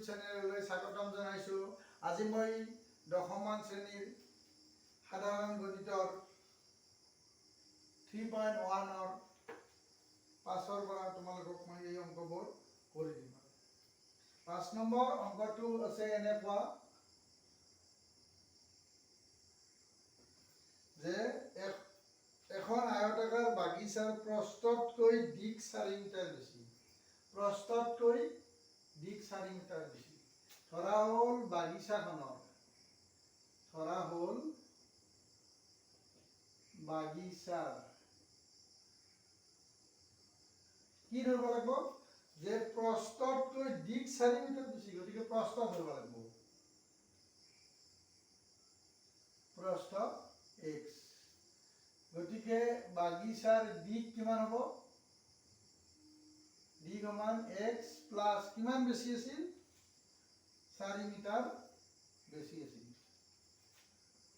YouTube চেনেললৈ স্বাগতম জনাইছোঁ। আজি মই 10মান শ্ৰেণীৰ সাধাৰণ গণিতৰ 3.1ৰ 5ৰ পৰা তোমালোকক মই এই অংকবোৰ কৰি দিম। 5 নম্বৰ অংকটো আছে এনেকুৱা যে এখন আয়তাকাৰ বাগিচাৰ প্ৰস্থতকৈ দিক 4 মিটাৰ বেছি। প্ৰস্থতকৈ দিক 4 মিটাৰ বেছি। ধৰা হ'ল বাগিচাখনৰ বাগিচাৰ কি ধৰিব লাগিব যে প্ৰস্থতকৈ দিক 4 মিটাৰ বেছি, গতিকে প্ৰস্থ ধৰিব লাগিব। প্ৰস্থ x, গতিকে বাগিচাৰ দিক কিমান হ'ব? দিক সমান x প্লাস কিমান বেছি আছিল? 4 মিটাৰ বেছি আছিল।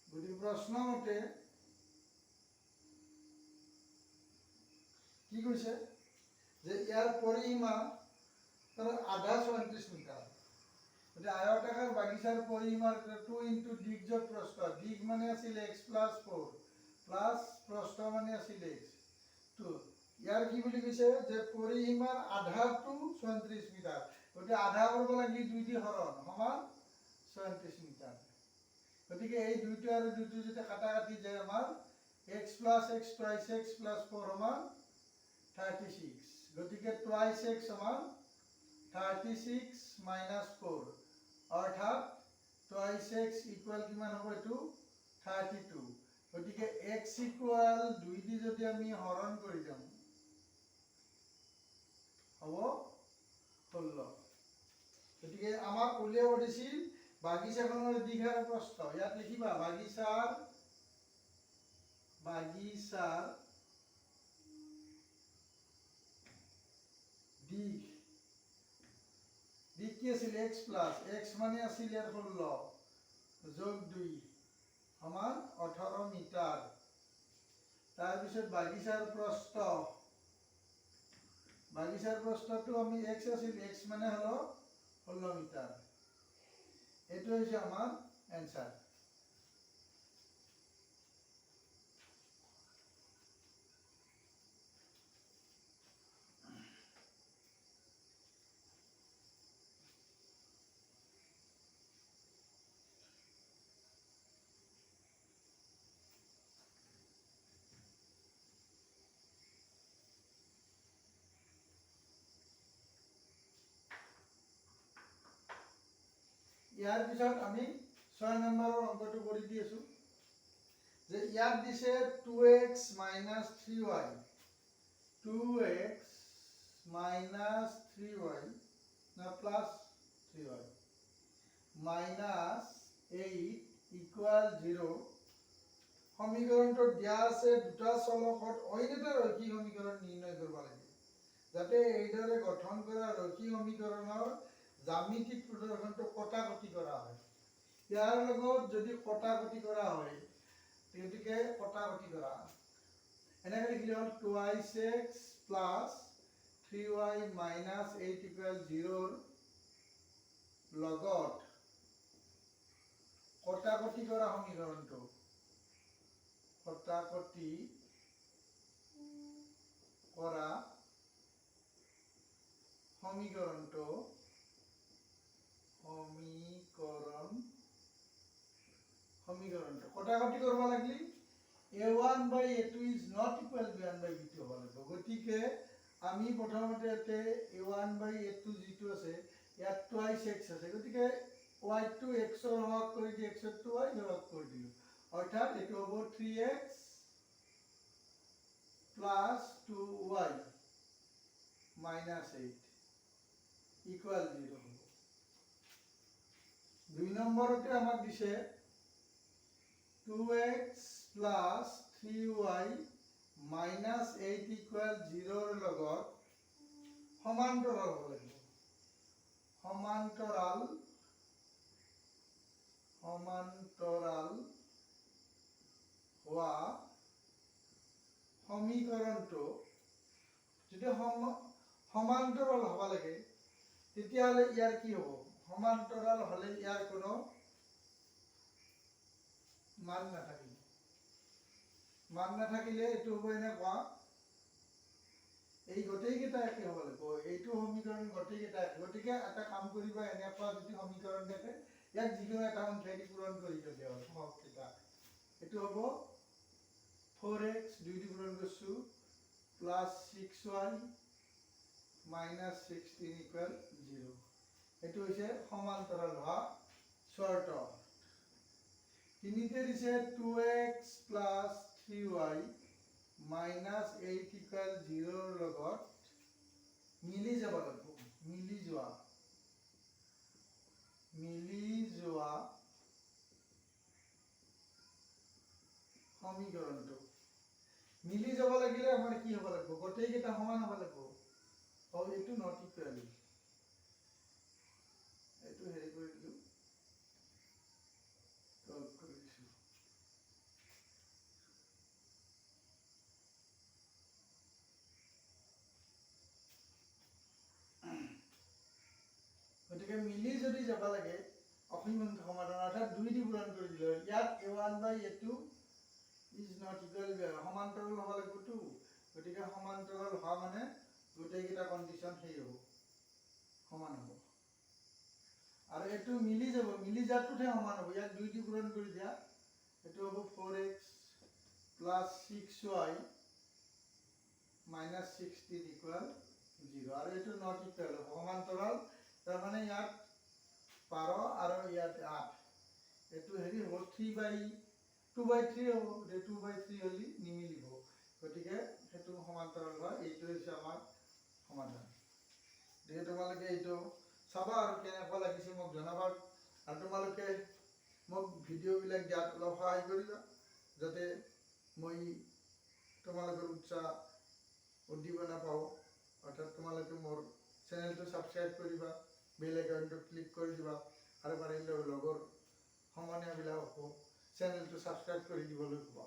গতিকে প্ৰশ্ন মতে কি কৈছে যে ইয়াৰ পৰিসীমা আধা 34 মিটাৰ। গতিকে আয়তাকাৰ বাগিচাৰ পৰিসীমাৰ 2 ইনটু দিক যোগ প্ৰস্থ। দিক মানে আছিল x প্লাস 4 প্লাস প্ৰস্থ মানে আছিল x 2। ইয়াৰ কি বুলি কৈছে যে পৰিসীমাৰ আধাটো 34 মিটাৰ। গতিকে আধা কৰিব লাগি 2 দি হৰণ সমান 34 মিটাৰ। গতিকে এই দুইটো আৰু দুইটো যেতিয়া কাটাকাটি যায় আমাৰ x plus x twice x plus 4 সমান 36। গতিকে twice x সমান 36 minus 4 অৰ্থাৎ twice x equal কিমান হ'ব? এইটো 32। গতিকে x equal 2 দি যদি আমি হৰণ কৰি যাম হ'ব 16। গতিকে আমাক উলিয়াব দিছিল বাগিচাখনৰ দিক আৰু প্ৰস্থ। ইয়াত লিখিবা বাগিচাৰ দিক কি আছিল? x প্লাস x মানে আছিল ইয়াৰ 16 যোগ 2 সমান 18 মিটাৰ। তাৰপিছত বাগিচাৰ প্ৰস্থটো আমি x আছিল, x মানে হলো 16 মিটাৰ। এইটো হৈছে আমাৰ এনসাৰ। ইয়াৰ পিছত আমি 6 নম্বৰৰ অংকটো কৰি দি আছো যে ইয়াত দিছে 2x minus 3y 2x minus 3y না plus 3y minus 8 equal 0। সমীকৰণটো দিয়া আছে দুটা চলকত অইন এটা ৰৈখিক সমীকৰণ নিৰ্ণয় কৰিব লাগে। যাতে এইদৰে গঠন কৰা ৰৈখিক সমীকৰণৰ জ্যামিতিক প্ৰদৰ্শনটো কটাকটি কৰা হয়। ইয়াৰ লগত যদি কটাকটি কৰা হয় গতিকে কটাকটি কৰা এনেকৈ লিখিলে হ'ল 2x plus 3y minus 8 equal 0 লগত কটাকটি কৰা সমীকৰণটো কটাকটি কৰিব লাগলি a1 by a2 is not equal to b1 by b2 হ'ব লাগিব। গতিকে আমি প্ৰথমতে ইয়াতে a1 by a2 যিটো আছে ইয়াত twice x আছে, গতিকে y টো x ৰ হৰণ কৰি দি x টো y হৰণ কৰি দিলো। অৰ্থাৎ এইটো হ'ব 3x plus 2y minus 8 equal 0 হ'ব। 2 নম্বৰতে আমাক দিছে 2x plus 3y minus 8 equal 0 ৰ লগত সমান্তৰাল হ'ব লাগিব। সমান্তৰাল হোৱা সমীকৰণটো যদি সমান্তৰাল হ'ব লাগে তেতিয়াহ'লে ইয়াৰ কি হ'ব? সমান্তৰাল হলে ইয়াৰ কোনো মান নাথাকিলে এইটো হ'ব এনেকুৱা এই গোটেইকেইটা একে হ'ব লাগিব এইটো সমীকৰণ গোটেইকেইটা একে গতিকে এটা কাম কৰিব এনেকুৱা যদি সমীকৰণ থাকে ইয়াক যিকোনো এটা সংখ্যা দি পূৰণ কৰি দিলে হ'ল সহগকেইটা এইটো হ'ব 4x 2 দি পূৰণ কৰিছো প্লাস 6y minus 16 equal 0 এইটো হৈছে সমান্তৰাল হোৱা শৰ্ত তিনিতে দিছে 2x plus 3y minus 8 equal 0 ৰ লগত মিলি যাব লাগিব মিলি যোৱা সমীকৰণটো মিলি যাব লাগিলে আমাৰ কি হ'ব লাগিব গোটেইকেইটা সমান হ'ব লাগিব আৰু এইটো নট ইকুৱেল এইটো হেৰি কৰি দিলো তল কৰি দিছো গতিকে মিলি যদি যাব লাগে অসীম সংখ্যা সমাধান অৰ্থাৎ 2 দি পূৰণ কৰি দিলো ইয়াত a1 by a2 is not equal সমান্তৰাল হ'ব লাগিব 2 গতিকে সমান্তৰাল হোৱা মানে গোটেইকেইটা কন্ডিশন সেই হ'ব সমান হ'ব আৰু এটো মিলি যাব মিলি যাটোতে সমান হ'ব ইয়াক 2 দি পূৰণ কৰি দিয়া এটো হ'ব 4x plus 6y minus 16 equal 0 আৰু এটো নট ইকুৱেল সমান্তৰাল তাৰ মানে ইয়াত 12 আৰু ইয়াত 8 এটো হেৰি হ'ব 2/3 হ'ব 2/3 হলি নিমিলিব গতিকে হেতু সমান্তৰাল হয় এইটো হৈছে আমাৰ সমাধান দেখি তোমালোকে এইটো চাবা আৰু কেনেকুৱা লাগিছে মোক জনাবা আৰু তোমালোকে মোক ভিডিও বিলাক দিয়াত অলপ সহায় কৰিবা যাতে মই তোমালোকৰ উৎসাহ উদ্দীপনা পাওঁ অৰ্থাৎ তোমালোকে মোৰ চেনেলটো সাবস্ক্ৰাইব কৰিবা বেল আইকনটো ক্লিক কৰি দিবা আৰু পাৰিলে লগৰ সমনীয়াবিলাককো চেনেলটো সাবস্ক্ৰাইব কৰি দিবলৈ ক'বা